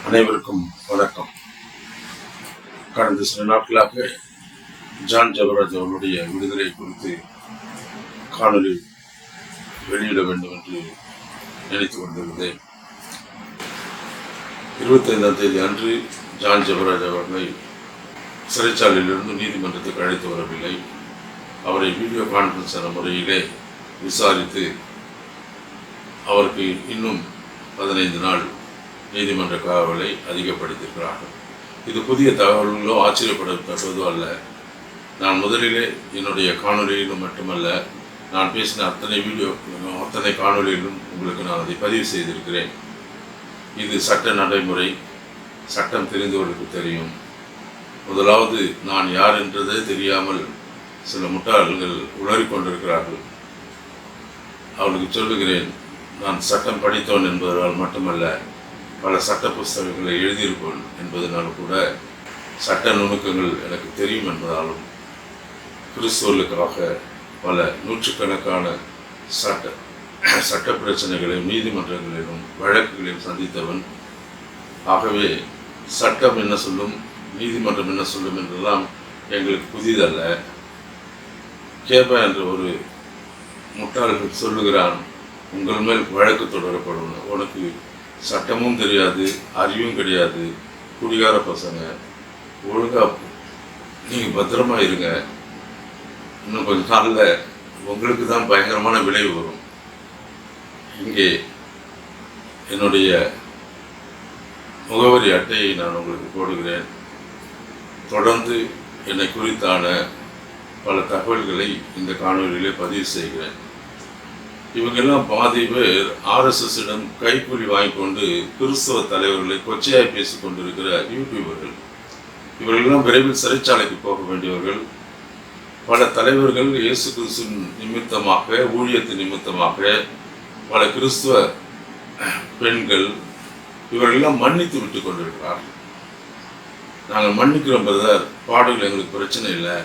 அனைவருக்கும் வணக்கம். கடந்த சில நாட்களாக ஜான் ஜெபராஜ் அவருடைய விடுதலை குறித்து காணொலி வெளியிட வேண்டும் என்று நினைத்துக் கொண்டிருந்தேன். 25ஆம் தேதி அன்று ஜான் ஜெபராஜ் அவர்களை சிறைச்சாலையிலிருந்து நீதிமன்றத்துக்கு அழைத்து வரவில்லை. அவரை வீடியோ கான்ஃபரன்ஸ் என்ற முறையிலே விசாரித்து அவருக்கு இன்னும் 15 நாள் நீதிமன்ற காவலை அதிகப்படுத்தியிருக்கிறார்கள். இது புதிய தகவல்களோ ஆச்சரியப்படத்தக்கதோ அல்ல. நான் முதலிலே என்னுடைய காணொலியிலும் மட்டுமல்ல, நான் பேசின அத்தனை காணொலியிலும் உங்களுக்கு நான் அதை பதிவு செய்திருக்கிறேன். இது சட்ட நடைமுறை, சட்டம் தெரிந்தவர்களுக்கு தெரியும். முதலாவது, நான் யார் என்றதே தெரியாமல் சில முட்டாள்கள் உளறிக் கொண்டிருக்கிறார்கள். அவர்களுக்கு சொல்லுகிறேன், நான் சட்டம் படித்தவன் என்பதால் மட்டுமல்ல, பல சட்ட புஸ்தகங்களை எழுதியிருப்பேன் என்பதனால் கூட சட்ட நுணுக்கங்கள் எனக்கு தெரியும் என்பதாலும் கிறிஸ்தவர்களுக்காக பல நூற்றுக்கணக்கான சட்ட பிரச்சனைகளையும் நீதிமன்றங்களிலும் வழக்குகளையும் சந்தித்தவன். ஆகவே சட்டம் என்ன சொல்லும், நீதிமன்றம் என்ன சொல்லும் என்றெல்லாம் எங்களுக்கு புதிதல்ல. கேபா என்ற ஒரு முட்டாள்கள் சொல்லுகிறான், உங்கள் மேல் வழக்கு தொடரப்படும், உனக்கு சட்டமும் தெரியாது, அறிவும் கிடையாது, குடிகார பசங்க, ஒழுங்காக நீங்கள் பத்திரமா இருங்க, இன்னும் கொஞ்சம் நாளில் உங்களுக்கு தான் பயங்கரமான விளைவு வரும். இங்கே என்னுடைய முகவரி அட்டையை நான் உங்களுக்கு போடுகிறேன். தொடர்ந்து என்னை குறித்தான பல தகவல்களை இந்த காணொலியிலே பதிவு செய்கிறேன். இவங்கெல்லாம் பாதி பேர் RSSிடம் கைக்கூலி வாங்கி கொண்டு கிறிஸ்தவ தலைவர்களை கொச்சையாய் பேசிக் கொண்டிருக்கிற யூடியூபர்கள். இவர்களெல்லாம் விரைவில் சிறைச்சாலைக்கு போக வேண்டியவர்கள். பல தலைவர்கள் இயேசு கிறிஸ்து நிமித்தமாக, ஊழியத்தின் நிமித்தமாக, பல கிறிஸ்துவ பெண்கள் இவர்களெல்லாம் மன்னித்து விட்டு கொண்டிருக்கிறார்கள். நாங்கள் மன்னிக்கிறோம் பிரதர், பாடுகள் எங்களுக்கு பிரச்சனை இல்லை.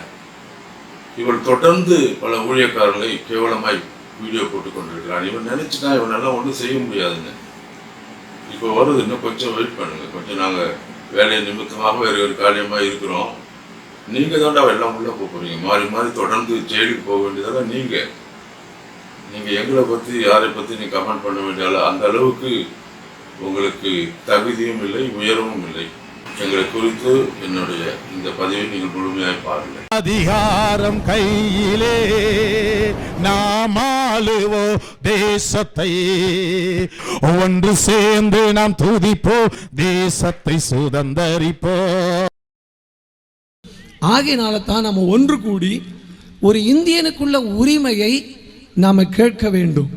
இவள் தொடர்ந்து பல ஊழியக்காரர்களை கேவலமாய் வீடியோ போட்டு கொண்டிருக்கிறான். இவன் நினைச்சுனா இவனெல்லாம் ஒன்றும் செய்ய முடியாதுன்னு. இப்போ வருது, இன்னும் கொஞ்சம் வெயிட் பண்ணுங்க, கொஞ்சம் நாங்கள் வேலையை நிமித்தமாக வேறு ஒரு காரியமாக இருக்கிறோம். நீங்கள் தாண்டா எல்லாம் உள்ளே போகிறீங்க, மாறி மாறி தொடர்ந்து ஜெயிலுக்கு போக வேண்டியதால நீங்கள் எங்களை பற்றி யாரை பற்றி நீங்கள் கமெண்ட் பண்ண வேண்டியால அந்த அளவுக்கு உங்களுக்கு தகுதியும் இல்லை, உயரமும் இல்லை. எங்களை குறித்து என்னுடைய இந்த பதிவை நீங்கள் முழுமையாய் பாருங்கள். அதிகாரம் கையிலே நாம் ஆளுவோ தேசத்தை, ஒன்று சேர்ந்து நாம் துதிப்போ, தேசத்தை சுதந்தரிப்போ. ஆகையினால தான் நம்ம ஒன்று கூடி ஒரு இந்தியனுக்குள்ள உரிமையை நாம கேட்க வேண்டும்.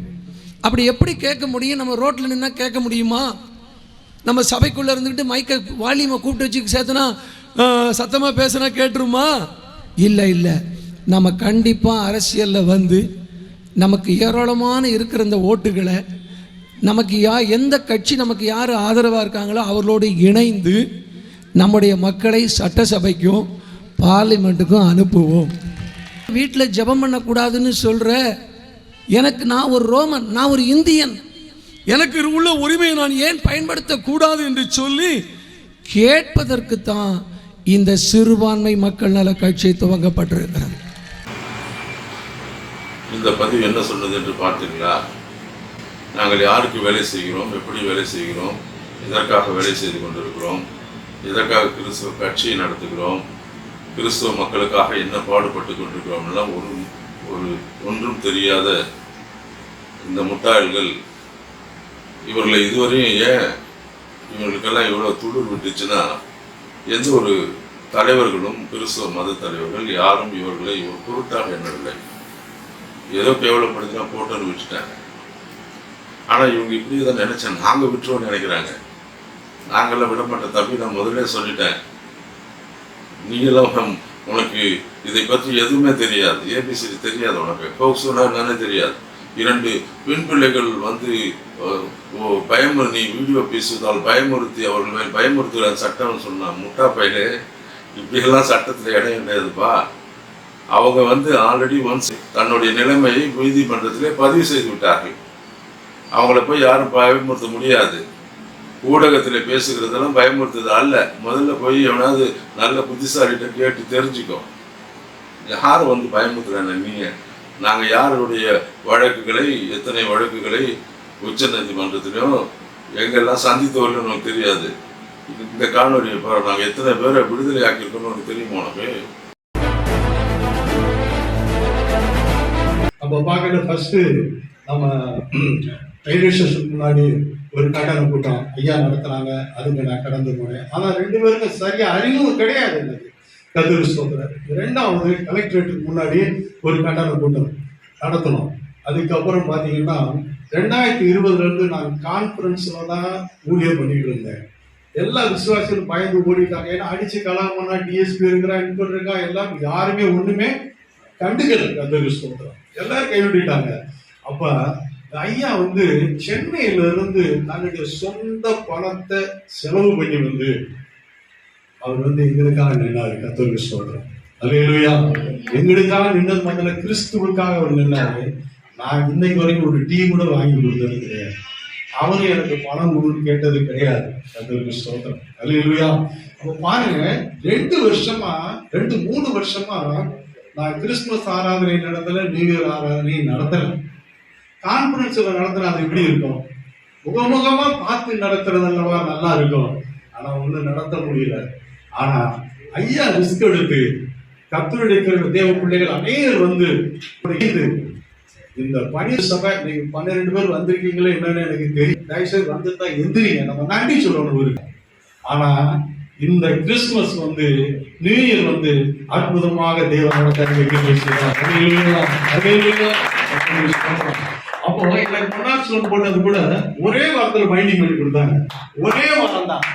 அப்படி எப்படி கேட்க முடியும்? நம்ம ரோட்ல நின்னா கேட்க முடியுமா? நம்ம சபைக்குள்ளே இருந்துக்கிட்டு மைக்கை வால்யூமை கூப்பிட்டு வச்சு சேர்த்தனா சத்தமாக பேசுனா கேட்டுருமா? இல்லை. நம்ம கண்டிப்பாக அரசியலில் வந்து நமக்கு ஏராளமான இருக்கிற இந்த ஓட்டுகளை நமக்கு எந்த கட்சி நமக்கு யார் ஆதரவாக இருக்காங்களோ அவர்களோடு இணைந்து நம்முடைய மக்களை சட்டசபைக்கும் பார்லிமெண்ட்டுக்கும் அனுப்புவோம். வீட்டில் ஜெபம் பண்ணக்கூடாதுன்னு சொல்கிற எனக்கு, நான் ஒரு ரோமன், நான் ஒரு இந்தியன், எனக்கு உள்ள உரிமையை நான் ஏன் பயன்படுத்தக்கூடாது என்று சொல்லி கேட்பதற்கு தான் இந்த சிறுபான்மை மக்கள் நல கட்சி துவங்கப்பட்டிருக்கிறது. இந்த பதிவு என்ன சொன்னது என்று பார்த்தீங்களா? நாங்கள் யாருக்கு வேலை செய்கிறோம், எப்படி வேலை செய்கிறோம், எதற்காக வேலை செய்து கொண்டிருக்கிறோம், எதற்காக கிறிஸ்துவ கட்சியை நடத்துகிறோம், கிறிஸ்துவ மக்களுக்காக என்ன பாடுபட்டு கொண்டிருக்கிறோம் எல்லாம் ஒன்றும் தெரியாத இந்த முட்டாள்கள் இவர்களை இதுவரையும் ஏன் இவர்களுக்கெல்லாம் இவ்வளோ துளிர் விட்டுச்சுன்னா, எந்த ஒரு தலைவர்களும் கிறிஸ்தவ மத தலைவர்கள் யாரும் இவர்களை ஒரு பொருட்டாக எண்ணவில்லை. ஏதோ கேவலப்படுத்தினா போட்டோன்னு விட்டுட்டாங்க. ஆனால் இவங்க இப்படி தான் நினைச்சேன், நாங்கள் விட்டுருவோம்னு நினைக்கிறாங்க. நாங்கள்லாம் விடப்பட்ட தப்பி நான் முதலே சொல்லிட்டேன். நீங்களாம் உனக்கு இதை பற்றி எதுவுமே தெரியாது, ஏபிசிடி தெரியாது, உனக்கு போக்சோனா என்னன்னு தெரியாது. 2 பெண் பிள்ளைகள் வந்து நீ வீடியோ பேசுவதால் பயமுறுத்தி அவர்கள் மேல் பயமுறுத்துகிற சட்டம்னு சொன்னான். முட்டா பையலே, இப்படியெல்லாம் சட்டத்தில் இடம் கிடையாதுப்பா. அவங்க வந்து ஆல்ரெடி ஒன்ஸ் தன்னுடைய நிலைமையை நீதிமன்றத்திலே பதிவு செய்து விட்டார்கள். அவங்கள போய் யாரும் பயமுறுத்த முடியாது. ஊடகத்தில் பேசுகிறதெல்லாம் பயமுறுத்துது அல்ல. முதல்ல போய் எவனாவது நல்ல புத்திசாலிகிட்ட கேட்டு தெரிஞ்சுக்கோ. யார் வந்து பயமுறுத்துறாங்க? நீங்கள் நாங்கள் யாருடைய வழக்குகளை, எத்தனை வழக்குகளை உச்ச நீதிமன்றத்திலையும் எங்கெல்லாம் சந்தித்தவர்கள் உனக்கு தெரியாது. இந்த காணொலியை பாரு, நாங்கள் எத்தனை பேரை விடுதலை ஆக்கியிருக்கோம்னு உனக்கு தெரியுமா? உனக்கு நம்ம பார்க்கறது ஃபர்ஸ்ட் நம்ம ரயில்வே ஸ்டேஷனுக்கு முன்னாடி ஒரு கட்டண கூட்டம் ஐயா நடத்துறாங்க. அதுக்கு நான் கடந்து போனேன். ஆனால் 2 பேருக்கும் சரியா அறிவும் கிடையாது எனக்கு. கத்தூரி ஸ்தோத்திரம். 2வது கலெக்டரேட்டுக்கு முன்னாடி ஒரு கட்டண கூட்டம் நடத்தணும். அதுக்கப்புறம் பார்த்தீங்கன்னா 2020 நான் கான்ஃபரன்ஸில் தான் ஊழியர் பண்ணிட்டு இருந்தேன். எல்லா விசுவாசிகளும் பயந்து ஓடிட்டாங்க. ஏன்னா அடிச்சு கலாமன்னா டிஎஸ்பி இருக்கிறா, இன்ஸ்பெக்டர் இருக்கா, எல்லாம் யாருமே ஒண்ணுமே கண்டுக்கல. கத்தூரி ஸ்தோத்திரம். எல்லாரும் கைவிட்டுட்டாங்க. அப்ப ஐயா வந்து சென்னையில இருந்து தன்னுடைய சொந்த பணத்தை செலவு பண்ணி வந்து அவர் வந்து எங்களுக்காக நின்னாரு. கத்தோலிக்க சொல்றேன். அல்லேலூயா. எங்களுக்காக நின்னது முதல்ல கிறிஸ்துவுக்காக அவர் நின்னாரு. நான் இன்னைக்கு வரைக்கும் ஒரு டீ கூட வாங்கி கொடுத்தது கிடையாது. அவரும் எனக்கு பணம் கொடுன்னு கேட்டது கிடையாது. கத்தோலிக்க சொல்றேன். அல்லேலூயா. அப்ப பாருங்க, 3 வருஷமா நான் கிறிஸ்துமஸ் ஆராதனை நடத்தல, நியூ இயர் ஆராதனை நடத்தல. கான்ஃபரன்ஸ்ல நடத்துற அது எப்படி இருக்கும்? முகமுகமா பார்த்து நடத்துறது அல்லவா நல்லா இருக்கும். ஆனா ஒண்ணு நடத்த முடியல. ஆனா ஐயா ரிஸ்க் எடுத்து கர்த்தருடைய தேவ பிள்ளைகள் அநேகர் வந்து இந்த பணி சபை நீங்க 12 பேர் வந்திருக்கீங்களே என்னன்னு எனக்கு தெரியும். தயவுசெய்து வந்துட்டா எந்திரிங்க, நம்ம நன்றி சொல்லணும் இருக்கு. ஆனா இந்த கிறிஸ்துமஸ் வந்து, நியூ இயர் வந்து அற்புதமாக தேவனோட அப்போ எனக்கு பொன்னாட்சி போட்டது கூட ஒரே வாரத்தில் பைண்டிங் பண்ணி கொடுத்தாங்க. ஒரே வாரம் தான்,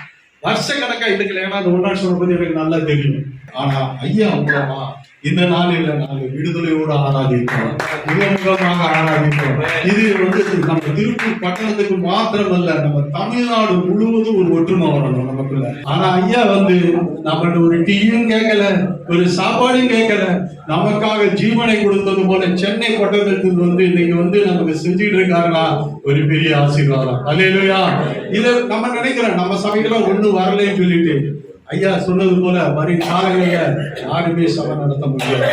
வருஷ கணக்கா எடுக்கல. ஏன்னா அந்த ஒன்னாட்சி பத்தி எனக்கு நல்லா தெரியும். ஆனா ஐயா மூலமா இந்த நாளில நாங்க விடுதலையோடு ஆராதிக்கிறோம், முகமுகமாக ஆராதிக்கிறோம். இது வந்து நம்ம திருப்பூர் பட்டணத்துக்கு மாத்திரம் அல்ல, நம்ம தமிழ்நாடு முழுவதும் ஒரு ஒற்றுமை வரணும் நமக்குள்ள. ஆனா ஐயா வந்து நம்மகிட்ட ஒரு டீயும் கேட்கல, ஒரு சாப்பாடும் கேட்கல. நமக்காக ஜீவனை கொடுத்தது போல சென்னை பட்டணத்துக்கு வந்து இன்னைக்கு வந்து நமக்கு செஞ்சுட்டு இருக்காங்களா, ஒரு பெரிய ஆசீர்வாதம். அல்லேலூயா. இதை நம்ம நினைக்கிறோம் நம்ம சபைகளை ஒண்ணு வரலன்னு சொல்லிட்டு. ஐயா சொன்னது போல வரும் காலங்களில யாருமே சபை நடத்த முடியாது.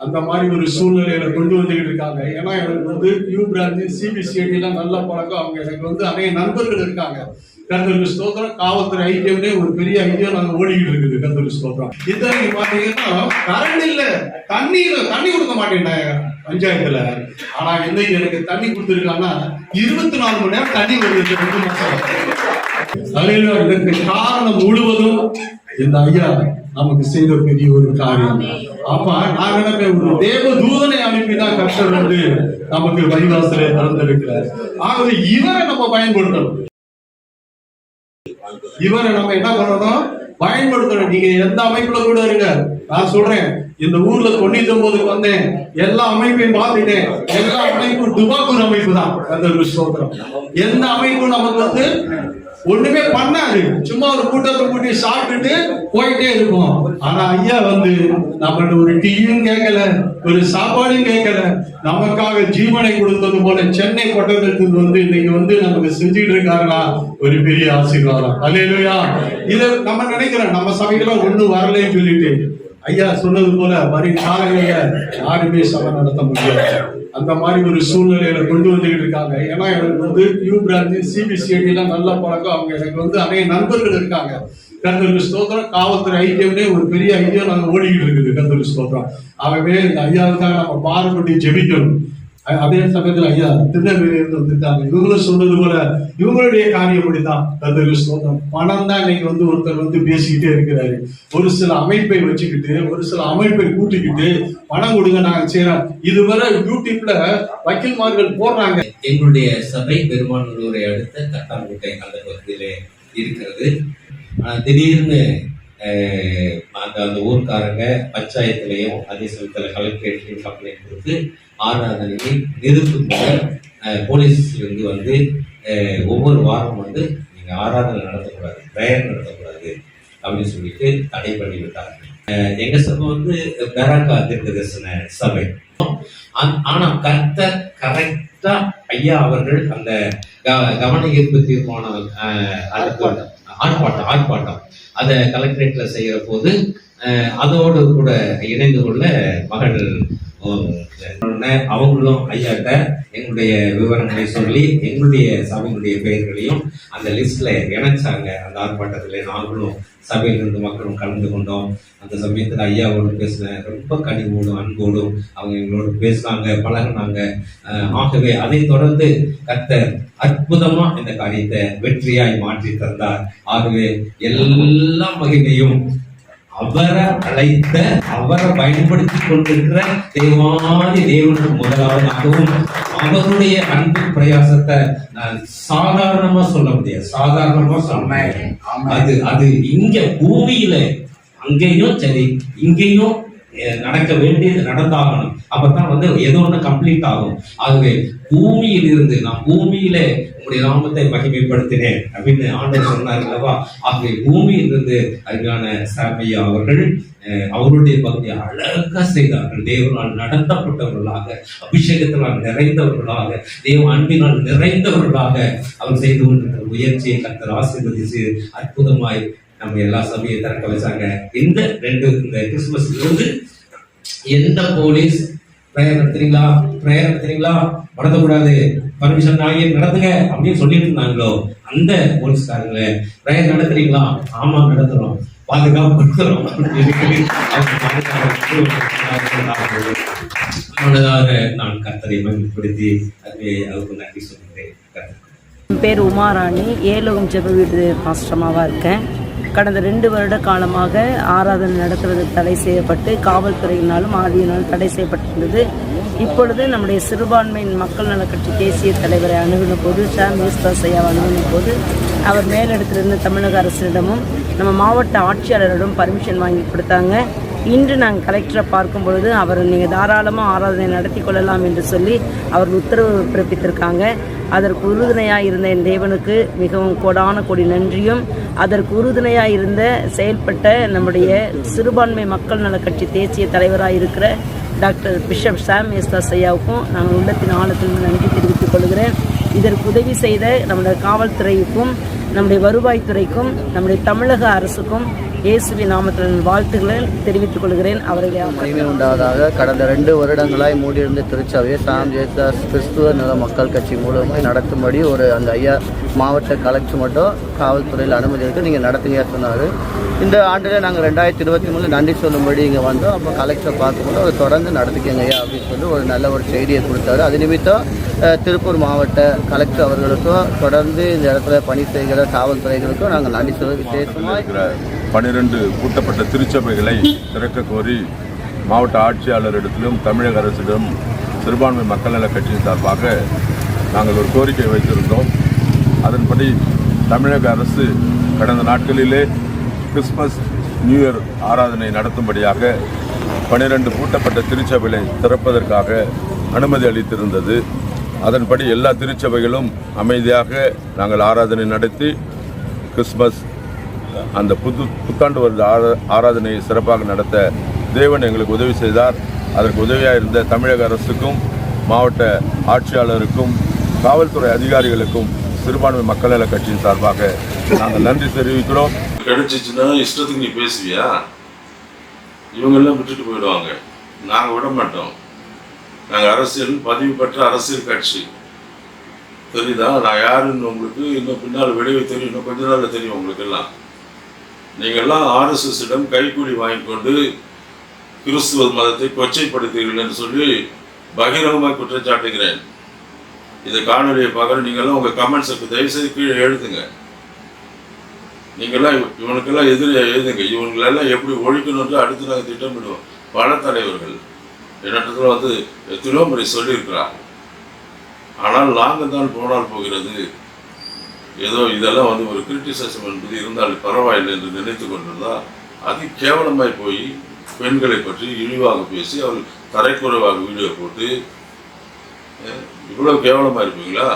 அந்த மாதிரி ஒரு சூழ்நிலையில கொண்டு வந்துகிட்டு இருக்காங்க. ஏன்னா எனக்கு வந்து நியூ பிரான்ச், சிபிசிஐடி எல்லாம் நல்ல பழக்கம். அவங்க எனக்கு வந்து அநேக நண்பர்கள் இருக்காங்க. கர்த்தருக்கு ஸ்தோத்திரம். காவல்துறை ஐக்கியம்னே ஒரு பெரிய ஐக்கியம் நாங்க ஓடிக்கிட்டு இருக்குது. கர்த்தருக்கு ஸ்தோத்திரம். இதான் பாத்தீங்கன்னா கரண்ட் இல்ல, தண்ணி கொடுக்க மாட்டேன் பஞ்சாயத்துல. ஆனா இன்னைக்கு எனக்கு தண்ணி கொடுத்துருக்காங்கன்னா 24 மணி நேரம் தண்ணி வருது. 2 மாசம். இதற்கு காரணம் முழுவதும் இந்த ஐயா நமக்கு செய்த பெரிய ஒரு காரியம். அப்ப நான் நினைப்பேன், ஒரு தேவ தூதனை அனுப்பிதான் கர்த்தர் வந்து நமக்கு வழிவாசலை திறந்திருக்கிறார். ஆகவே இவரை நம்ம பயன்படுத்தணும். இவரை நம்ம என்ன பண்ணணும்? பயன்படுத்தணும். நீங்க எந்த அமைப்புல கூட இருங்க. நான் சொல்றேன், இந்த ஊர்ல 99 வந்தேன், எல்லா அமைப்பையும் பார்த்துட்டேன். எல்லா அமைப்பும் துபாக்கூர் அமைப்பு தான். அந்த ஸ்தோத்திரம். எந்த அமைப்பும் நமக்கு வந்து ஒண்ணுமே பண்ணாது. சும்மா ஒரு கூட்டத்தை கூட்டி சாப்பிட்டுட்டு போயிட்டே இருக்கும். ஆனா ஐயா வந்து நம்மகிட்ட ஒரு டீயும் கேட்கல, ஒரு சாப்பாடும் கேட்கல. நமக்காக ஜீவனை கொடுத்தது போல சென்னை பட்டணத்துக்கு வந்து இன்னைக்கு வந்து நமக்கு செஞ்சுட்டு இருக்காங்களா, ஒரு பெரிய ஆசீர்வாதம். அல்லேலூயா. இதை நம்ம நினைக்கிறோம் நம்ம சபைகளை ஒண்ணு வரலன்னு சொல்லிட்டு. ஐயா சொன்னது போல வரும் காலங்களில யாருமே சபை நடத்த முடியாது. அந்த மாதிரி ஒரு சூழ்நிலையில கொண்டு வந்துகிட்டு இருக்காங்க. ஏன்னா எனக்கு வந்து நியூ பிரான்ச், சிபிசிஐடி எல்லாம் நல்ல பழக்கம். அவங்க எனக்கு வந்து அநேக நண்பர்கள் இருக்காங்க. கர்த்தருக்கு ஸ்தோத்திரம். காவல்துறை ஐக்கியம்னே ஒரு பெரிய ஐக்கியம் நாங்க ஓடிக்கிட்டு இருக்குது. கர்த்தருக்கு ஸ்தோத்திரம். ஆகவே இந்த ஐயாவுக்காக நம்ம பாடுபட்டு ஜெபிக்கணும். அதே சமயத்துல ஐயா திருநெல்வேலியிலிருந்து வந்துட்டாங்க. இவங்களும் சொன்னது போல இவங்களுடைய காரியம் அப்படித்தான். கர்த்தருக்கு ஸ்தோத்திரம். பணம் தான் இன்னைக்கு வந்து ஒருத்தர் வந்து பேசிக்கிட்டே இருக்கிறாரு. ஒரு சில அமைப்பை வச்சுக்கிட்டு, ஒரு சில அமைப்பை கூட்டிக்கிட்டு பணம் கொடுங்க நாங்க செய்யறோம். இதுவரை யூடியூப்ல வக்கீல்மார்கள் போடுறாங்க. எங்களுடைய சபை பெருமானூரை அடுத்த தட்டாங்குட்டை அந்த பகுதியிலே இருக்கிறது. திடீர்னு அந்த ஊர்க்காரங்க பஞ்சாயத்துலையும் அதே சமயத்தில் கலெக்டரேட்லையும் கம்ப்ளைண்ட் கொடுத்து ஆராதனையை நிறுத்தும் போலீஸ்லேருந்து வந்து ஒவ்வொரு வாரம் வந்து நீங்கள் ஆராதனை நடத்தக்கூடாது, பிரேயர் நடத்தக்கூடாது அப்படின்னு சொல்லிட்டு தடை பண்ணி விட்டார்கள். எங்க சபை வந்து பெராக்கா தீர்க்க தரிசன சபை. ஆனா கர்த்தர் கரெக்டா ஐயா அவர்கள் அந்த கவன ஈர்ப்பு தீர்மானம் ஆர்ப்பாட்டம் அதை கலெக்டரேட்ல செய்யற போது அதோடு கூட இணைந்து கொள்ள மகள் அவங்களும் ஐயாட்ட எங்களுடைய விவரங்களை சொல்லி எங்களுடைய சபையினுடைய பெயர்களையும் அந்த லிஸ்ட்ல இணைச்சாங்க. அந்த ஆர்ப்பாட்டத்துல நாங்களும் சபையிலிருந்து மக்களும் கலந்து கொண்டோம். அந்த சமயத்துல ஐயாவோடு பேசின ரொம்ப கனிவோடும் அன்போடும் அவங்க எங்களோட பேசினாங்க, பழகினாங்க. ஆகவே அதை தொடர்ந்து கர்த்தர் அற்புதமா இந்த காரியத்தை வெற்றியாய் மாற்றி தந்தார். ஆகவே எல்லா மகிமையும் அவரை அழைத்த அவரை பயன்படுத்தி கொண்டிருக்கிற தேவாதி தேவனுக்கு முதலாவதாகவும் அவருடைய அன்பு பிரயாசத்தை நான் சாதாரணமா சொல்ல முடியாது. அது இங்க பூமியில அங்கேயும் சரி இங்கேயும் நடக்க வேண்டியது நடந்தாகணும். அப்பதான் வந்து ஏதோ ஒண்ணு கம்ப்ளீட் ஆகும். ஆகவே பூமியில் இருந்து நான் பூமியில உங்களுடைய நாமத்தை மகிமைப்படுத்தினேன் அப்படின்னு ஆண்டவர் சொன்னார் அல்லவா? ஆகவே பூமியில் இருந்து அருமையான சாமியா அவர்கள் அவருடைய பகுதியை அழகா செய்தார்கள். தேவனால் நடத்தப்பட்டவர்களாக, அபிஷேகத்தினால் நிறைந்தவர்களாக, தேவ அன்பினால் நிறைந்தவர்களாக அவர் செய்து கொண்டிருக்கிற முயற்சியை கர்த்தர் ஆசீர்வதித்து அற்புதமாய் நம்ம எல்லா சபையை திறக்க வச்சாங்க. இந்த கிறிஸ்துமஸ்ல இருந்து எந்த போலீஸ் பிரேயர் நடத்துறீங்களா நடத்தக்கூடாது, பர்மிஷன் வாங்கி நடத்துங்க அப்படின்னு சொல்லிட்டு இருந்தாங்களோ அந்த போலீஸ்காரங்கள பிரேயர் நடத்துறீங்களா? ஆமா நடத்துறோம், பாதுகாப்பு கொடுத்துறோம் நான் கர்த்தரை மகிமைப்படுத்தி அவருக்கு நன்றி சொல்கிறேன். என் பேர் உமாராணி, ஏலோகம் ஜெப வீடு பாஸ்டமாவாக இருக்கேன். கடந்த 2 வருட காலமாக ஆராதனை நடத்துவது தடை செய்யப்பட்டு காவல்துறையினாலும் ஆதியினாலும் தடை செய்யப்பட்டிருந்தது. இப்பொழுது நம்முடைய சிறுபான்மையின் மக்கள் நலக் கட்சி தேசிய தலைவரை அணுகின போது, சாம் யூஸ்தாஸ் ஐயாவை அணுகின போது அவர் மேலிடத்திலிருந்து தமிழக அரசிடமும் நம்ம மாவட்ட ஆட்சியாளரிடம் பர்மிஷன் வாங்கி கொடுத்தாங்க. இன்று நாங்கள் கலெக்டரை பார்க்கும் பொழுது அவர் நீங்கள் தாராளமாக ஆராதனை நடத்தி கொள்ளலாம் என்று சொல்லி அவர் உத்தரவு பிறப்பித்திருக்காங்க. அதற்கு உறுதுணையாக இருந்த என் தேவனுக்கு மிகவும் கோடான கோடி நன்றியும், அதற்கு உறுதுணையாக இருந்த செயல்பட்ட நம்முடைய சிறுபான்மை மக்கள் நலக் கட்சி தேசிய தலைவராக இருக்கிற டாக்டர் பிஷப் சாம் யூஸ்தாஸ் ஐயாவுக்கும் நான் உள்ளத்தின் ஆழத்தில் நன்றி தெரிவித்துக் கொள்கிறேன். இதற்கு உதவி செய்த நம்முடைய காவல்துறைக்கும், நம்முடைய வருவாய்த்துறைக்கும், நம்முடைய தமிழக அரசுக்கும் இயேசுவின் நாமத்தில் வாழ்த்துக்களை தெரிவித்துக் கொள்கிறேன். அவர்களை மகிமை உண்டாவதாக. கடந்த 2 வருடங்களாய் மூடியிருந்த திருச்சபையை சாம் யூஸ்தாஸ் கிறிஸ்துவ நல மக்கள் கட்சி மூலமாக நடத்தும்படி அந்த ஐயா மாவட்ட கலெக்டர் மட்டும் காவல்துறையில் அனுமதி எடுத்து நீங்கள் நடத்துங்க சொன்னார். இந்த ஆண்டில் நாங்கள் 2023 நன்றி சொல்லும்படி இங்கே வந்தோம். அப்போ கலெக்டரை பார்க்கும்போது அவர் தொடர்ந்து நடத்திக்கங்க ஐயா அப்படின்னு சொல்லி ஒரு நல்ல ஒரு செய்தியை கொடுத்தாரு. அது நிமித்தம் திருப்பூர் மாவட்ட கலெக்டர் அவர்களுக்கும் தொடர்ந்து இந்த இடத்துல பணி செய்கிற காவல்துறைகளுக்கும் நாங்கள் நன்றி சொல்ல விசேஷமாக 12 பூட்டப்பட்ட திருச்சபைகளை திறக்க கோரி மாவட்ட ஆட்சியாளரிடத்திலும் தமிழக அரசிடம் சிறுபான்மை மக்கள் நலக் கட்சியின் சார்பாக நாங்கள் ஒரு கோரிக்கை வைத்திருந்தோம். அதன்படி தமிழக அரசு கடந்த நாட்களிலே கிறிஸ்மஸ் நியூ இயர் ஆராதனை நடத்தும்படியாக 12 பூட்டப்பட்ட திருச்சபைகளை திறப்பதற்காக அனுமதி அளித்திருந்தது. அதன்படி எல்லா திருச்சபைகளும் அமைதியாக நாங்கள் ஆராதனை நடத்தி கிறிஸ்மஸ் அந்த புத்தாண்டு வருட ஆராதனையை சிறப்பாக நடத்த தேவன் எங்களுக்கு உதவி செய்தார். அதற்கு உதவியாக இருந்த தமிழக அரசுக்கும் மாவட்ட ஆட்சியாளருக்கும் காவல்துறை அதிகாரிகளுக்கும் சிறுபான்மை மக்கள் நலக் கட்சியின் சார்பாக நாங்கள் நன்றி தெரிவிக்கிறோம். கிடைச்சிச்சுன்னா இஷ்டத்துக்கு நீ பேசுவியா? இவங்கெல்லாம் விட்டுட்டு போயிடுவாங்க, நாங்கள் விட மாட்டோம். நாங்கள் அரசியல் பதிவு பெற்ற அரசியல் கட்சி, தெரியுதா? நான் யாருன்னு உங்களுக்கு இன்னும் பின்னால் விளைவு தெரியும், இன்னும் கொஞ்ச நாள் தெரியும் உங்களுக்கு எல்லாம். நீங்கள்லாம் ஆர்எஸ்எஸ்ஸிடம் கைக்கூலி வாங்கி கொண்டு கிறிஸ்துவ மதத்தை கொச்சைப்படுத்துகிறீர்கள் என்று சொல்லி பகிரங்கமாக குற்றச்சாட்டுகிறேன். இந்த காணொலியை பார்க்குற நீங்கள்லாம் உங்கள் கமெண்ட்ஸுக்கு தயவுசெய்து கீழே எழுதுங்க. நீங்கள்லாம் இவனுக்கெல்லாம் எதிரே எழுதுங்க. இவங்களெல்லாம் எப்படி ஒழிக்கணும்னு அடுத்து நாங்கள் திட்டமிடுவோம். பல தலைவர்கள் என்னிடத்துல வந்து எத்தனையோ முறை சொல்லியிருக்கிறார். ஆனால் நாங்கள் தான் போனால் போகிறது, ஏதோ இதெல்லாம் வந்து ஒரு கிரிட்டிசிசம் என்பது இருந்தால் பரவாயில்லை என்று நினைத்து கொண்டிருந்தால் அது கேவலமாய் போய் பெண்களை பற்றி இழிவாக பேசி அவர்கள் தரைக்குறைவாக வீடியோ போட்டு இவ்வளோ கேவலமாக இருப்பீங்களா?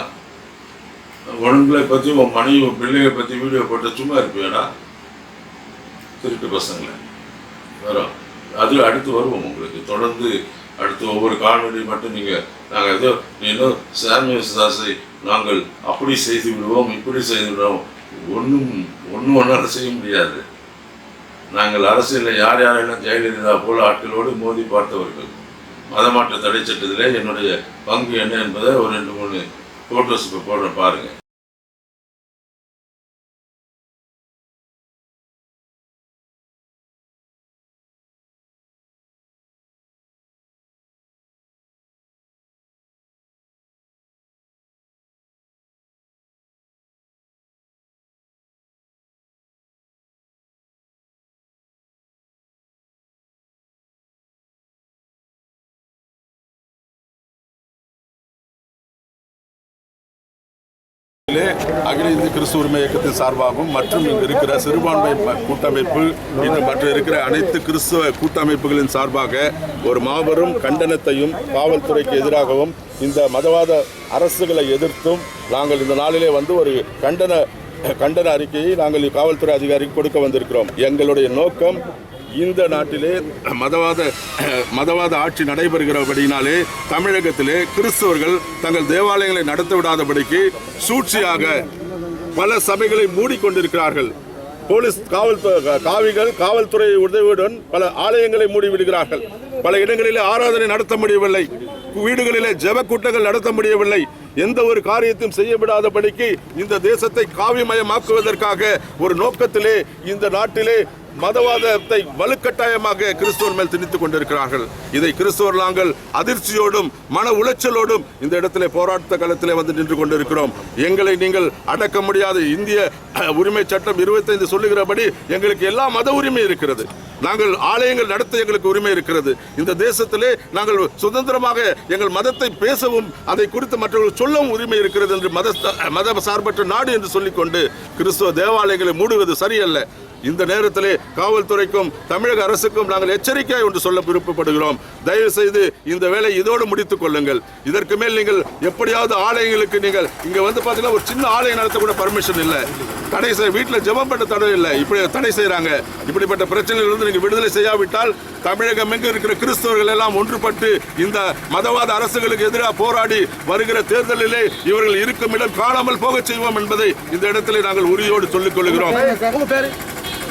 உங்களை பற்றி உன் மனைவி உன் பிள்ளைகளை பற்றி வீடியோ போட்டு சும்மா இருப்பீங்களா? திருட்டு பசங்களை வரும். அது அடுத்து வருவோம் உங்களுக்கு தொடர்ந்து. அடுத்து ஒவ்வொரு காணொலி மட்டும் நாங்கள் ஏதோ இன்னும் சாம் யேசுதாஸை நாங்கள் அப்படி செய்து விடுவோம் இப்படி செய்து விடுவோம், ஒன்றால் செய்ய முடியாது. நாங்கள் அரசியலில் யாரெல்லாம் ஜெயலலிதா போல ஆட்களோடு மோதி பார்த்தவர்கள். மதமாற்ற தடை சட்டத்திலே என்னுடைய பங்கு என்ன என்பதை ஒரு 2-3 ஃபோட்டோஸ் இப்போ போடுறேன் பாருங்கள். அகில இந்திய கிறிஸ்துவ உரிமை இயக்கத்தின் சார்பாகவும் மற்றும் இங்கு இருக்கிற சிறுபான்மை கூட்டமைப்பு இன்னும் மற்ற இருக்கிற அனைத்து கிறிஸ்துவ கூட்டமைப்புகளின் சார்பாக ஒரு மாபெரும் கண்டனத்தையும் காவல்துறைக்கு எதிராகவும் இந்த மதவாத அரசுகளை எதிர்த்தும் நாங்கள் இந்த நாளிலே ஒரு கண்டன அறிக்கையை நாங்கள் காவல்துறை அதிகாரிக்கு கொடுக்க வந்திருக்கிறோம். எங்களுடைய நோக்கம் இந்த நாட்டிலே மதவாத ஆட்சி நடைபெறுகிறபடினாலே தமிழகத்திலே கிறிஸ்தவர்கள் தங்கள் தேவாலயங்களை நடத்த விடாதபடிக்கு சூழ்ச்சியாக பல சபைகளை மூடிக்கொண்டிருக்கிறார்கள். போலீஸ் காவல்துறை உதவியுடன் பல ஆலயங்களை மூடிவிடுகிறார்கள். பல இடங்களிலே ஆராதனை நடத்த முடியவில்லை, வீடுகளிலே ஜெப கூட்டங்கள் நடத்த முடியவில்லை. எந்த ஒரு காரியத்தையும் செய்ய விடாதபடிக்கு இந்த தேசத்தை காவிமயமாக்குவதற்காக ஒரு நோக்கத்திலே இந்த நாட்டிலே மதவாதத்தை வலுக்கட்டாயமாக கிறிஸ்துவர் மேல் திணித்துக் கொண்டிருக்கிறார்கள். இதை கிறிஸ்துவர் நாங்கள் அதிர்ச்சியோடும் மன உளைச்சலோடும் இந்த இடத்திலே போராட்ட களத்திலே நின்று கொண்டிருக்கிறோம். எங்களை நீங்கள் அடக்க முடியாது. இந்திய உரிமை சட்டம் 25 சொல்லுகிறபடி எங்களுக்கு எல்லா மத உரிமை இருக்கிறது. நாங்கள் ஆலயங்கள் நடத்த எங்களுக்கு உரிமை இருக்கிறது. இந்த தேசத்திலே நாங்கள் சுதந்திரமாக எங்கள் மதத்தை பேசவும் அதை குறித்து மற்றவர்கள் சொல்லவும் உரிமை இருக்கிறது என்று மத சார்பற்ற நாடு என்று சொல்லிக்கொண்டு கிறிஸ்துவ தேவாலயங்களை மூடுவது சரியல்ல. இந்த நேரத்திலே காவல்துறைக்கும் தமிழக அரசுக்கும் நாங்கள் எச்சரிக்கையாக ஒன்று சொல்ல விருப்பப்படுகிறோம். தயவு செய்து இந்த வேலை இதோடு முடித்துக் கொள்ளுங்கள். இதற்கு மேல் நீங்கள் எப்படியாவது ஆலயங்களுக்கு நீங்கள் இங்க பார்த்தீங்கன்னா ஒரு சின்ன ஆலயம் நடத்த கூட பர்மிஷன் இல்லை, தடை செய்ய, வீட்டில் ஜெபம் பண்ண தடை இல்லை, இப்படி தடை செய்யறாங்க. இப்படிப்பட்ட பிரச்சனைகளிலிருந்து நீங்கள் விடுதலை செய்யாவிட்டால் தமிழகம் எங்கு இருக்கிற கிறிஸ்தவர்கள் எல்லாம் ஒன்றுபட்டு இந்த மதவாத அரசுகளுக்கு எதிராக போராடி வருகிற தேர்தலிலே இவர்கள் இருக்கும் இடம் காணாமல் போக செய்வோம் என்பதை இந்த இடத்திலே நாங்கள் உறுதியோடு சொல்லிக் கொள்கிறோம்.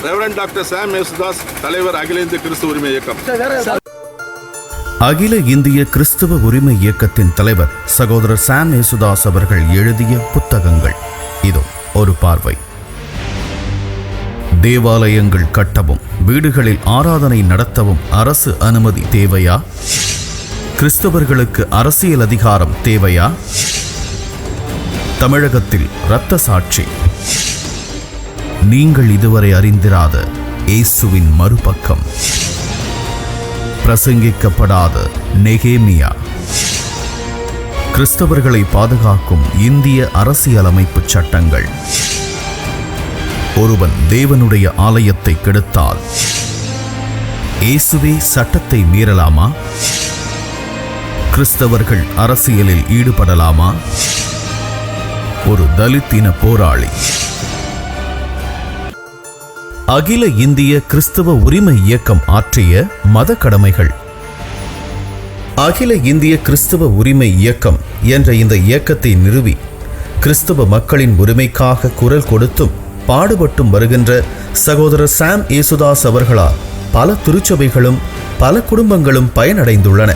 ரெவரண்ட் டாக்டர் சாம் யேசுதாஸ், தலைவர் அகில இந்திய கிறிஸ்துவ உரிமை இயக்கம். அகில இந்திய கிறிஸ்துவ உரிமை இயக்கத்தின் தலைவர் சகோதரர் சாம் யேசுதாஸ் அவர்கள் எழுதிய புத்தகங்கள் இதோ ஒரு பார்வை. தேவாலயங்கள் கட்டவும் வீடுகளில் ஆராதனை நடத்தவும் அரசு அனுமதி தேவையா? கிறிஸ்தவர்களுக்கு அரசியல் அதிகாரம் தேவையா? தமிழகத்தில் இரத்த சாட்சி. நீங்கள் இதுவரை அறிந்திராத இயேசுவின் மறுபக்கம். பிரசங்கிக்கப்படாத நெகேமியா. கிறிஸ்தவர்களை பாதுகாக்கும் இந்திய அரசியலமைப்பு சட்டங்கள். ஒருவன் தேவனுடைய ஆலயத்தை கெடுத்தால் இயேசுவே சட்டத்தை மீறலாமா? கிறிஸ்தவர்கள் அரசியலில் ஈடுபடலாமா? ஒரு தலித் இன போராளி. அகில இந்திய கிறிஸ்தவ உரிமை இயக்கம் ஆற்றிய மத கடமைகள். அகில இந்திய கிறிஸ்தவ உரிமை இயக்கம் என்ற இந்த இயக்கத்தை நிறுவி கிறிஸ்தவ மக்களின் உரிமைக்காக குரல் கொடுத்தும் பாடுபட்டும் வருகின்ற சகோதரர் சாம் யேசுதாஸ் அவர்களால் பல திருச்சபைகளும் பல குடும்பங்களும் பயனடைந்துள்ளன.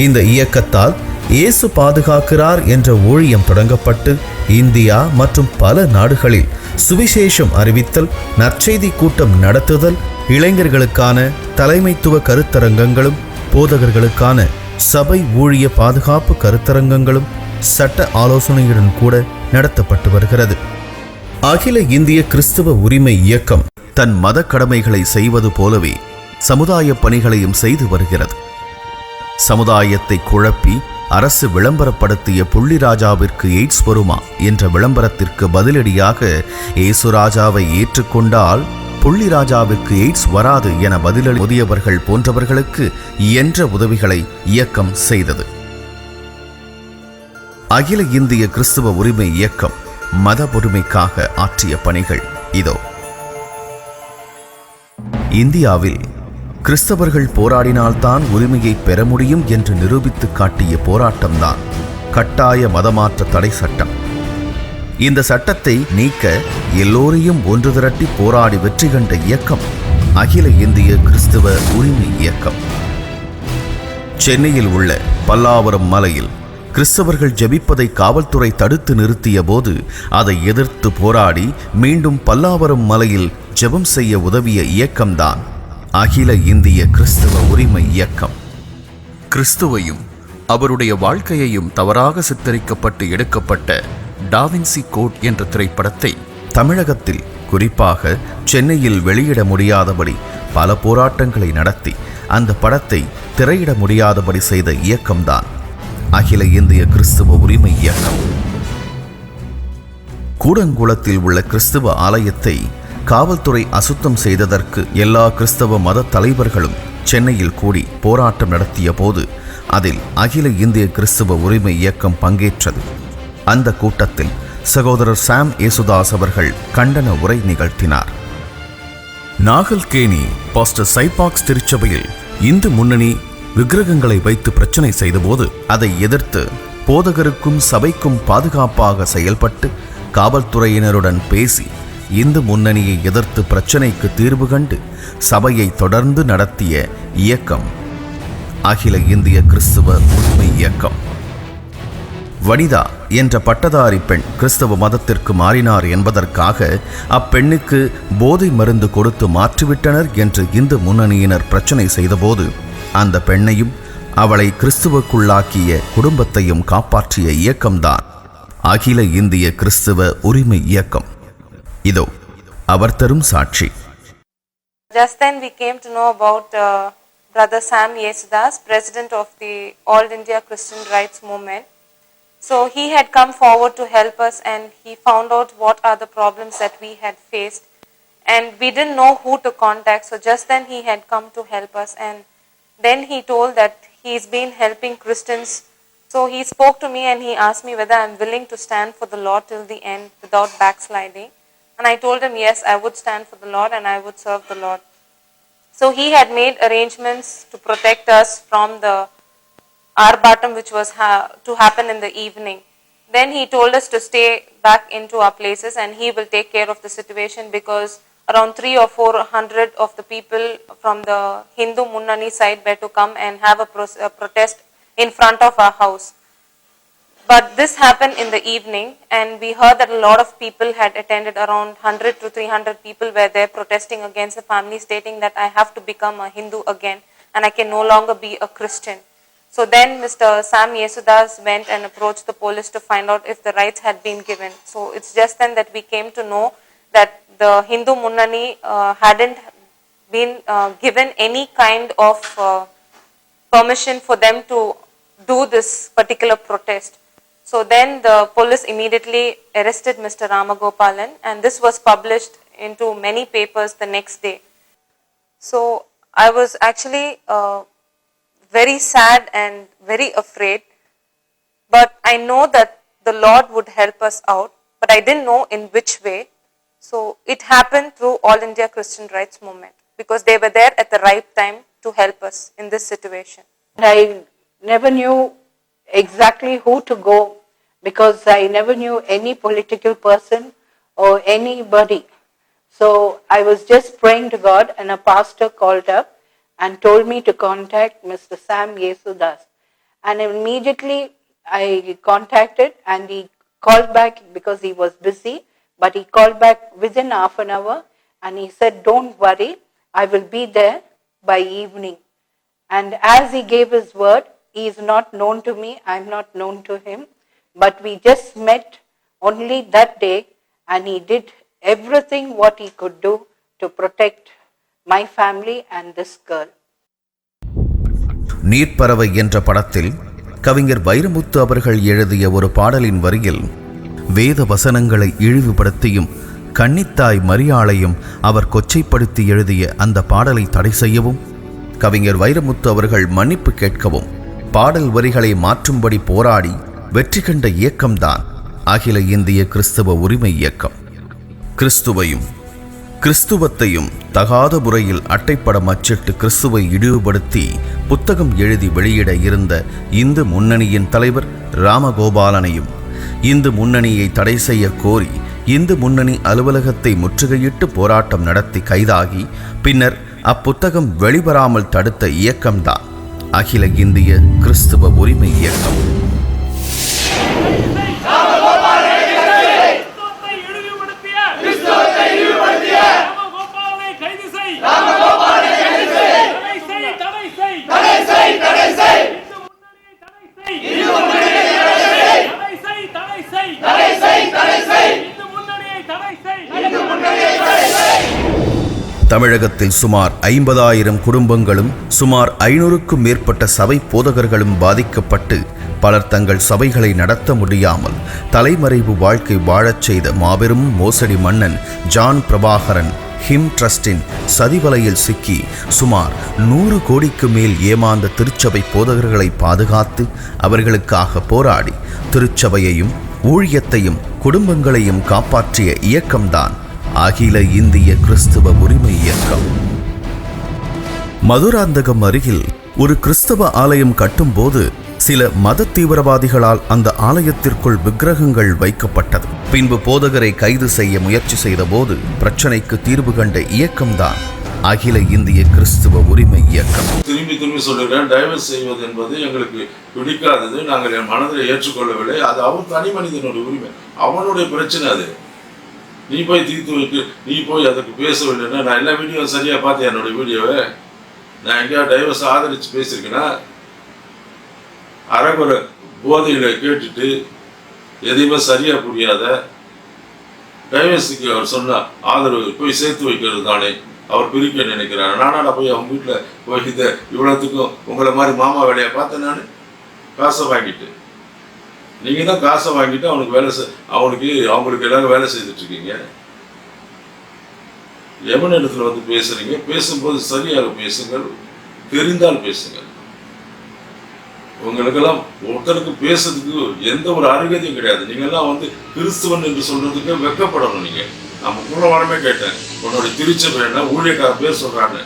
இந்த இயக்கத்தால் இயேசு பாதுகாக்கிறார் என்ற ஊழியம் தொடங்கப்பட்டு இந்தியா மற்றும் பல நாடுகளில் சுவிசேஷம் அறிவித்தல், நற்செய்தி கூட்டம் நடத்துதல், இளைஞர்களுக்கான தலைமைத்துவ கருத்தரங்கங்களும் போதகர்களுக்கான சபை ஊழிய பாதுகாப்பு கருத்தரங்கங்களும் சட்ட ஆலோசனையுடன் கூட நடத்தப்பட்டு வருகிறது. அகில இந்திய கிறிஸ்தவ உரிமை இயக்கம் தன் மத கடமைகளை செய்வது போலவே சமுதாய பணிகளையும் செய்து வருகிறது. சமுதாயத்தை குழப்பி அரசு விளம்பரப்படுத்திய புள்ளிராஜாவிற்கு எய்ட்ஸ் வருமா என்ற விளம்பரத்திற்கு பதிலடியாக இயேசுராஜாவை ஏற்றுக்கொண்டால் புள்ளிராஜாவிற்கு எய்ட்ஸ் வராது என பதிலளி முதியவர்கள் போன்றவர்களுக்கு இயன்ற உதவிகளை இயக்கம் செய்தது. அகில இந்திய கிறிஸ்துவ உரிமை இயக்கம் மத உரிமைக்காக ஆற்றிய பணிகள் இதோ. இந்தியாவில் கிறிஸ்தவர்கள் போராடினால்தான் உரிமையை பெற முடியும் என்று நிரூபித்து காட்டிய போராட்டம்தான் கட்டாய மதமாற்ற தடை சட்டம். இந்த சட்டத்தை நீக்க எல்லோரையும் ஒன்று திரட்டி போராடி வெற்றி கண்ட இயக்கம் அகில இந்திய கிறிஸ்தவ உரிமை இயக்கம். சென்னையில் உள்ள பல்லாவரம் மலையில் கிறிஸ்தவர்கள் ஜெபிப்பதை காவல்துறை தடுத்து நிறுத்திய போது அதை எதிர்த்து போராடி மீண்டும் பல்லாவரம் மலையில் ஜெபம் செய்ய உதவிய இயக்கம்தான் அகில இந்திய கிறிஸ்தவ உரிமை இயக்கம். கிறிஸ்துவையும் அவருடைய வாழ்க்கையையும் தவறாக சித்தரிக்கப்பட்டு எடுக்கப்பட்ட டாவின்சி கோட் என்ற திரைப்படத்தை தமிழகத்தில் குறிப்பாக சென்னையில் வெளியிட முடியாதபடி பல போராட்டங்களை நடத்தி அந்த படத்தை திரையிட முடியாதபடி செய்த இயக்கம்தான் அகில இந்திய கிறிஸ்துவ உரிமை இயக்கம். கூடங்குளத்தில் உள்ள கிறிஸ்துவ ஆலயத்தை காவல்துறை அசுத்தம் செய்ததற்கு எல்லா கிறிஸ்தவ மத தலைவர்களும் சென்னையில் கூடி போராட்டம் நடத்திய போது அதில் அகில இந்திய கிறிஸ்துவ உரிமை இயக்கம் பங்கேற்றது. அந்த கூட்டத்தில் சகோதரர் சாம் ஏசுதாஸ் அவர்கள் கண்டன உரை நிகழ்த்தினார். நாகல்கேணி பாஸ்டர் சைபாக்ஸ் திருச்சபையில் இந்து முன்னணி விக்கிரகங்களை வைத்து பிரச்சனை செய்தபோது அதை எதிர்த்து போதகருக்கும் சபைக்கும் பாதுகாப்பாக செயல்பட்டு காவல்துறையினருடன் பேசி இந்து முன்னணியை எதிர்த்து பிரச்சனைக்கு தீர்வு கண்டு சபையை தொடர்ந்து நடத்திய இயக்கம் அகில இந்திய கிறிஸ்தவ உரிமை இயக்கம். வனிதா என்ற பட்டதாரி பெண் கிறிஸ்தவ மதத்திற்கு மாறினார் என்பதற்காக அப்பெண்ணுக்கு போதை மருந்து கொடுத்து மாற்றிவிட்டனர் என்று இந்து முன்னணியினர் பிரச்சனை செய்தபோது அந்த பெண்ணையும் அவளை கிறிஸ்துவுக்குள்ளாக்கிய குடும்பத்தையும் காப்பாற்றிய இயக்கம்தான் அகில இந்திய கிறிஸ்தவ உரிமை இயக்கம். இதோ அவர் தரும் சாட்சி. Just then we came to know about Brother Sam Yesudas, President of the All India Christian Rights Movement. So he had come forward to help us, and he found out what are the problems that we had faced, and we didn't know who to contact. So just then he had come to help us, and then he told that he's been helping Christians. So he spoke to me and he asked me whether I'm willing to stand for the Lord till the end without backsliding. And I told him yes, I would stand for the Lord and I would serve the Lord. So he had made arrangements to protect us from the Arbatam which was to happen in the evening. Then he told us to stay back into our places and he will take care of the situation, because around 300 or 400 of the people from the Hindu Munnani side were to come and have a protest in front of our house. But this happened in the evening, and we heard that a lot of people had attended. Around 100 to 300 people were there protesting against the family, stating that I have to become a Hindu again and I can no longer be a Christian. So then Mr. Sam Yesudas went and approached the police to find out if the rights had been given. So it's just then that we came to know that the Hindu Munnani hadn't been given any kind of permission for them to do this particular protest. So then the police immediately arrested Mr. Ramagopalan, and this was published into many papers the next day. So I was actually very sad and very afraid, but I know that the Lord would help us out, but I didn't know in which way. So it happened through All India Christian Rights Movement, because they were there at the right time to help us in this situation. I never knew exactly who to go, because I never knew any political person or anybody. So I was just praying to God, and a pastor called up and told me to contact Mr. Sam Yesudas. And immediately I contacted, and he called back because he was busy, but he called back within half an hour and he said, "Don't worry, I will be there by evening." And as he gave his word, he is not known to me, I am not known to him, but we just met only that day, and he did everything what he could do to protect my family and this girl. Neerparavai என்ற படத்தில் கவிஞர் வைரமுத்து அவர்கள் எழுதிய ஒரு பாடலின் வரியில் வேத வசனங்களை இழிவுபடுத்தியும் கன்னித்தாய் மரியாளையும் அவர் கொச்சைப்படுத்தி எழுதிய அந்த பாடலை தடை செய்யவும், கவிஞர் வைரமுத்து அவர்கள் மன்னிப்பு கேட்கவும், பாடல் வரிகளை மாற்றும்படி போராடி வெற்றி கண்ட இயக்கம்தான் அகில இந்திய கிறிஸ்தவ உரிமை இயக்கம். கிறிஸ்துவையும் கிறிஸ்துவத்தையும் தகாத முறையில் அட்டைப்படம் அச்சிட்டு கிறிஸ்துவை இழிவுபடுத்தி புத்தகம் எழுதி வெளியிட இருந்த இந்து முன்னணியின் தலைவர் ராமகோபாலனையும் இந்து முன்னணியை தடை செய்ய கோரி இந்து முன்னணி அலுவலகத்தை முற்றுகையிட்டு போராட்டம் நடத்தி கைதாகி பின்னர் அப்புத்தகம் வெளிவராமல் தடுத்த இயக்கம்தான் அகில இந்திய கிறிஸ்துவ உரிமை இயக்கம். தமிழகத்தில் சுமார் 50,000 குடும்பங்களும் சுமார் 500க்கும் மேற்பட்ட சபை போதகர்களும் பாதிக்கப்பட்டு பலர் தங்கள் சபைகளை நடத்த முடியாமல் தலைமறைவு வாழ்க்கை வாழச் செய்த மாபெரும் மோசடி மன்னன் ஜான் பிரபாகரன் ஹிம் ட்ரஸ்டின் சதிவலையில் சிக்கி சுமார் 100 கோடிக்கு மேல் ஏமாந்த திருச்சபை போதகர்களை பாதுகாத்து அவர்களுக்காக போராடி திருச்சபையையும் ஊழியத்தையும் குடும்பங்களையும் காப்பாற்றிய இயக்கம்தான் அகில இந்திய கிறிஸ்தவ உரிமை இயக்கம். மதுராந்தகம் அருகில் ஒரு கிறிஸ்தவ ஆலயம் கட்டும்போது சில மத தீவிரவாதிகளால் அந்த ஆலயத்திற்குள் விக்கிரகங்கள் வைக்கப்பட்டது. பின்பு போதகரை கைது செய்ய முயற்சி செய்த போது பிரச்சனைக்கு தீர்வு கண்ட இயக்கம்தான் அகில இந்திய கிறிஸ்தவ உரிமை இயக்கம். திரும்பி சொல்லுகிறேன், டைவர்ஸ் செய்வது என்பது எங்களுக்கு பிடிக்காதது, நாங்கள் என் மனதில் ஏற்றுக்கொள்ளவில்லை. அது அவன் தனி மனிதனுடைய உரிமை, அவனுடைய பிரச்சனை. அது நீ போய் தீர்த்து வைக்க, நீ போய் அதுக்கு பேசவில்லைன்னா, நான் எல்லா வீடியோவும் சரியாக பார்த்தேன். என்னுடைய வீடியோவை நான் எங்கேயாவது டைவர்ஸ் ஆதரித்து பேசியிருக்கேன்னா? அரைகுறை போதைகளை கேட்டுட்டு எதையுமே சரியாக புரியாத டைவர்ஸுக்கு அவர் சொன்ன ஆதரவு போய் சேர்த்து வைக்கிறது தானே அவர் பிரிக்க நினைக்கிறார். நானா போய் அவங்க வீட்டில் போய் இந்த இவ்வளோத்துக்கும் உங்களை மாதிரி மாமா வேலையை பார்த்தேன். நான் காசை வாங்கிட்டு, நீங்கள் தான் காசை வாங்கிட்டு அவங்களுக்கு எல்லாரும் வேலை செய்துட்ருக்கீங்க. எவன் இடத்துல வந்து பேசுகிறீங்க? பேசும்போது சரியாக பேசுங்கள், தெரிந்தால் பேசுங்கள். உங்களுக்கெல்லாம் ஒருத்தருக்கு பேசுறதுக்கு எந்த ஒரு அருகதையும் கிடையாது. நீங்கள்லாம் வந்து கிறிஸ்துவன் என்று சொல்கிறதுக்கு வெக்கப்படணும். நீங்கள் நம்ம கூட வரமே கேட்டேன், உன்னோட திருச்சபை என்ன ஊழியக்கார பேர் சொல்கிறாங்க,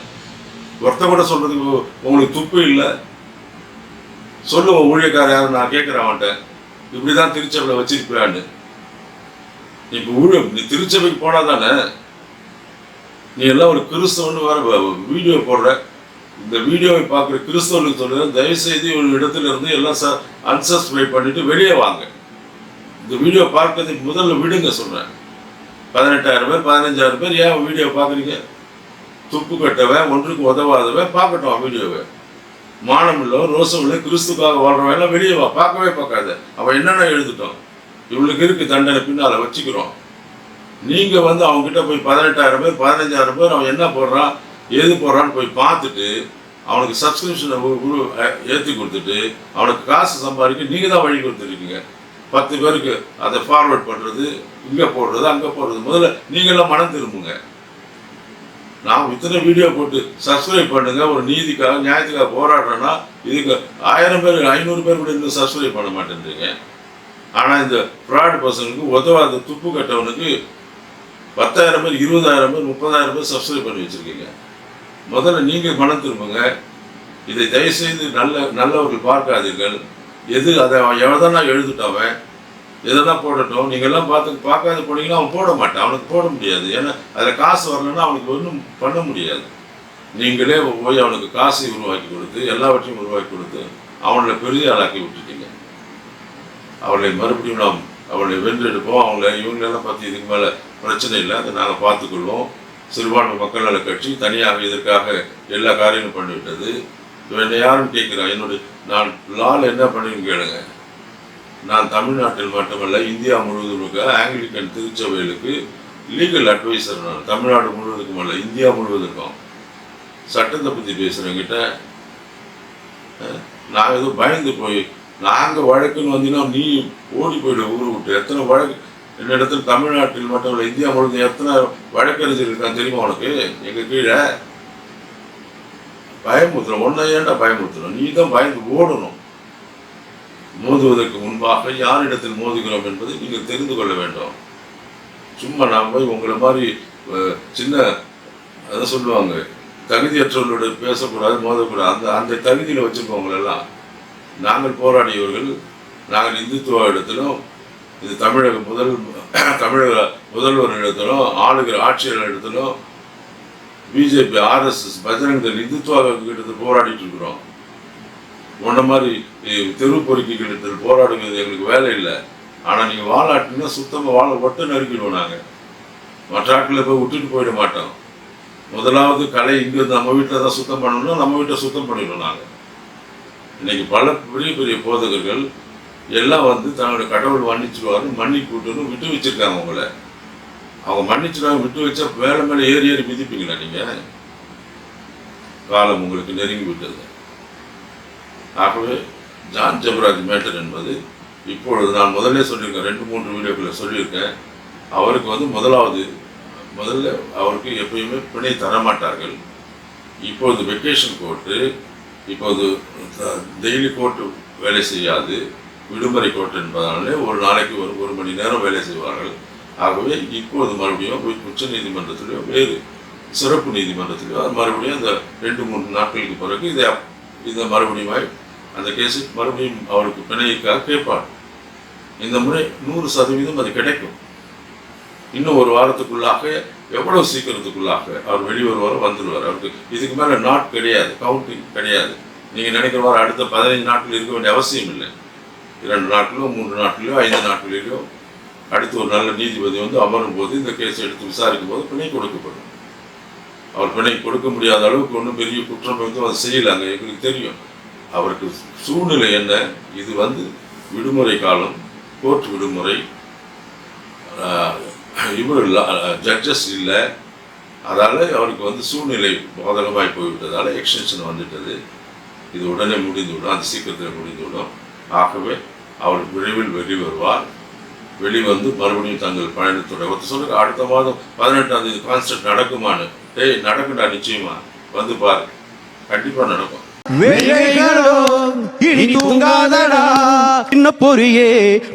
ஒருத்த கூட சொல்கிறதுக்கு உங்களுக்கு துப்பு இல்லை. சொல்லுவோம் ஊழியக்கார யாரும் நான் கேட்குறேன் அவன்கிட்ட, இப்படி தான் திருச்சபையில் வச்சிருக்கிறான்னு. இப்போ நீ திருச்சபைக்கு போனால் தானே நீ எல்லாம் ஒரு கிறிஸ்தவன்னு வர வீடியோ போடுற. இந்த வீடியோவை பார்க்குற கிறிஸ்தவனுக்கு சொல்லுறேன், தயவுசெய்து ஒரு இடத்துல இருந்து எல்லாம் அன்சப்ஸ்கிரைப் பண்ணிட்டு வெளியே வாங்க. இந்த வீடியோ பார்க்கறதுக்கு முதல்ல விடுங்க சொல்கிறேன். 18,000 பேர் 15,000 பேர் ஏன் வீடியோ பார்க்குறீங்க? துப்பு கட்டவன், ஒன்றுக்கு உதவாதவன் பார்க்கட்டும் வீடியோவை. மானம் இல்லவன், ரோசம் இல்லை, கிறிஸ்துக்காக வாழ்றவன் எல்லாம் வெளியே வா, பார்க்கவே பார்க்காத. அவன் என்னென்ன எழுதிட்டோம், இவளுக்கு இருக்கு தண்டனை, பின்னால் வச்சுக்கிறோம். நீங்கள் வந்து அவங்ககிட்ட போய் 18,000 பேர் 15,000 பேர் அவன் என்ன போடுறான் எது போடுறான்னு போய் பார்த்துட்டு அவனுக்கு சப்ஸ்கிரிப்ஷனை ஏற்றி கொடுத்துட்டு அவனுக்கு காசு சம்பாதிக்க நீங்கள் தான் வழி கொடுத்துருக்கீங்க. 10 பேருக்கு அதை ஃபார்வர்ட் பண்ணுறது, இங்கே போடுறது, அங்கே போடுறது. முதல்ல நீங்களாம் மனம் திரும்புங்க. நான் இத்தனை வீடியோ போட்டு சப்ஸ்கிரைப் பண்ணுங்க, ஒரு நீதிக்காக நியாயத்துக்காக போராடுறேன்னா இதுக்கு 1000 பேர் 500 பேர் கூட இன்னும் சப்ஸ்கிரைப் பண்ண மாட்டேன்றீங்க. ஆனால் இந்த ஃப்ராட் பர்சனுக்கு உதவாத துப்பு கட்டவனுக்கு 10,000 பேர் 20,000 பேர் 30,000 பேர் சப்ஸ்கிரைப் பண்ணி வச்சுருக்கீங்க. முதல்ல நீங்கள் மனம் திரும்புங்க. இதை தயவுசெய்து நல்லவர்கள் பார்க்காதீர்கள். எது அதை எவ்வளோதான் நான் எழுதிட்டவன் எதெல்லாம் போடட்டும், நீங்கள்லாம் பார்க்காத போனீங்கன்னா அவன் போட மாட்டான், அவனுக்கு போட முடியாது. ஏன்னா அதில் காசு வரலன்னா அவனுக்கு ஒன்றும் பண்ண முடியாது. நீங்களே போய் அவனுக்கு காசை உருவாக்கி கொடுத்து எல்லாவற்றையும் உருவாக்கி கொடுத்து அவனை பெரிய ஆளாக்கி விட்டுட்டீங்க. அவளை மறுபடியும் நாம் அவளை வென்றெடுப்போம். இவங்களெல்லாம் பற்றி இதுக்கு மேலே பிரச்சனை இல்லை, அதை நாங்கள் பார்த்துக்கொள்வோம். சிறுபான்மை மக்கள் நல கட்சி தனியாக இதற்காக எல்லா காரியங்களும் பண்ணிவிட்டது. என்னை யாரும் கேட்குறான், நான் லால் என்ன பண்ணுன்னு கேளுங்க. நான் தமிழ்நாட்டில் மட்டுமல்ல இந்தியா முழுவதும் இருக்க ஆங்கிலிக்கன் திருச்சபைகளுக்கு லீகல் அட்வைசர். நான் தமிழ்நாடு முழுவதுக்கும் அல்ல, இந்தியா முழுவதுக்கும் சட்டத்தை பற்றி பேசுகிறவங்கிட்ட நான் ஏதோ பயந்து போய் நாங்கள் வழக்குன்னு வந்தீங்கன்னா நீ ஓடி போயிடு ஊரை விட்டு. எத்தனை வழக்கு என்னிடத்தில் தமிழ்நாட்டில் மட்டும் இல்லை இந்தியா முழுவதும் எத்தனை வழக்கறிஞர் இருக்கான்னு தெரியுமா உனக்கு? எங்கள் கீழே பயமுறுத்துறோம். ஒன்றை ஏன்டா பயமுறுத்துறோம்? நீ தான் பயந்து ஓடணும். மோதுவதற்கு முன்பாக யாரிடத்தில் மோதுகிறோம் என்பதை நீங்கள் தெரிந்து கொள்ள வேண்டும். சும்மா நான் போய் உங்களை மாதிரி சின்ன அதை சொல்லுவாங்க, தகுதியற்றவர்களோட பேசக்கூடாது, மோதக்கூடாது. அந்த தகுதியில் வச்சுருக்கவங்களெல்லாம் நாங்கள் போராடியவர்கள். நாங்கள் இந்துத்துவ இடத்திலும் இது தமிழக முதல்வர் இடத்திலும் ஆளுகிற ஆட்சியர் இடத்திலும் பிஜேபி, RSS, பஜ்ரங் தள் இந்துத்துவ கிட்ட போராடிட்டு இருக்கிறோம். உன்ன மாதிரி தெரு பொறுக்கிகள் இடத்தில் போராடுகிறது எங்களுக்கு வேலை இல்லை. ஆனால் நீங்கள் வாழாட்டினா சுத்தமாக வாழை ஒட்டு நறுக்கிடுவோம். நாங்கள் மற்ற ஆட்களை போய் விட்டுட்டு போயிட மாட்டோம். முதலாவது கலை இங்கிருந்து நம்ம வீட்டில் தான் சுத்தம் பண்ணணும்னா நம்ம வீட்டை சுத்தம் பண்ணிடுவோம். நாங்கள் இன்னைக்கு பல பெரிய பெரிய போதகர்கள் எல்லாம் தன்னுடைய கடவுள் மன்னிச்சுடுவாரு, மன்னிக்கூட்டுன்னு விட்டு வச்சிருக்காங்க. உங்களை அவங்க மன்னிச்சுடுவாங்க, விட்டு வச்சா மேலே மேலே ஏறி ஏறி மிதிப்பீங்களா? நீங்கள் காலம் உங்களுக்கு நெருங்கி விட்டது. ஆகவே ஜான் ஜெபராஜ் மேட்டர் என்பது இப்பொழுது நான் முதல்ல சொல்லியிருக்கேன், 2-3 வீடியோக்களை சொல்லியிருக்கேன். அவருக்கு முதல்ல அவருக்கு எப்பயுமே பிணை தரமாட்டார்கள். இப்பொழுது வெக்கேஷன் கோர்ட்டு, இப்போது டெய்லி கோர்ட்டு வேலை செய்யாது, விடுமுறை கோர்ட்டு என்பதனாலே ஒரு நாளைக்கு ஒரு மணி நேரம் வேலை செய்வார்கள். ஆகவே இப்போது மறுபடியும் உச்ச நீதிமன்றத்திலேயோ வேறு சிறப்பு நீதிமன்றத்திலேயோ மறுபடியும் அந்த 2-3 நாட்களுக்கு பிறகு இதை மறுபடியும் அந்த கேஸு மறுபடியும் அவருக்கு பிணைக்காக கேட்பார். இந்த முறை 100% அது கிடைக்கும். இன்னும் ஒரு வாரத்துக்குள்ளாக, எவ்வளவு சீக்கிரத்துக்குள்ளாக அவர் வெளிவருவார், வந்துடுவார். அவருக்கு இதுக்கு மேலே நாட் கிடையாது, கவுண்டிங் கிடையாது. நீங்கள் நினைக்கிற வாரம் அடுத்த 15 நாட்கள் இருக்க வேண்டிய அவசியம் இல்லை. 2 நாட்களோ 3 நாட்களோ 5 நாட்களிலோ அடுத்து ஒரு நல்ல நீதிபதி அமரும் போது இந்த கேஸை எடுத்து விசாரிக்கும் போது பிணை கொடுக்கப்படும். அவர் பிணை கொடுக்க முடியாத அளவுக்கு ஒன்றும் பெரிய குற்றம் அதை செய்யலாங்க, எங்களுக்கு தெரியும். அவருக்கு சூழ்நிலை என்ன, இது விடுமுறை காலம், கோர்ட் விடுமுறை, இவர் ஜட்ஜஸ் இல்லை, அதால் அவருக்கு சூழ்நிலை பாதகமாய் போய்விட்டதால் எக்ஸ்டென்ஷன் வந்துட்டது. இது உடனே முடிந்துவிடும், அது சீக்கிரத்தில் முடிந்துவிடும். ஆகவே அவர் விரைவில் வெளிவருவார். வெளிவந்து மறுபடியும் தங்கள் பயணத்தோட சொல்லுங்க. அடுத்த மாதம் 18ஆம் தேதி கான்சர்ட் நடக்குமான்னு. நடக்கும்டா, நிச்சயமா வந்து பாரு, கண்டிப்பா நடக்கும். இனி தூங்காதடா சின்ன பொறியே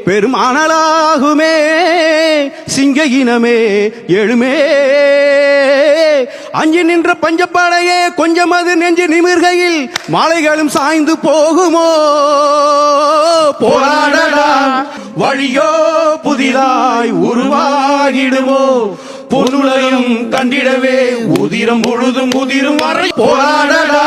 பெருமானலாகுமே, சிங்க இனமே எழுமே, அஞ்சு நின்ற பஞ்சப்பாடையே கொஞ்சம் அது நெஞ்சு நிமிர்கையில் மாலைகளும் சாய்ந்து போகுமோ. போராடடா வழியோ புதிதாய் உருவாகிடுமோ, பொருளையும் கண்டிடவே உதிரம் முழுதும் உதிரும் வரை போராடடா.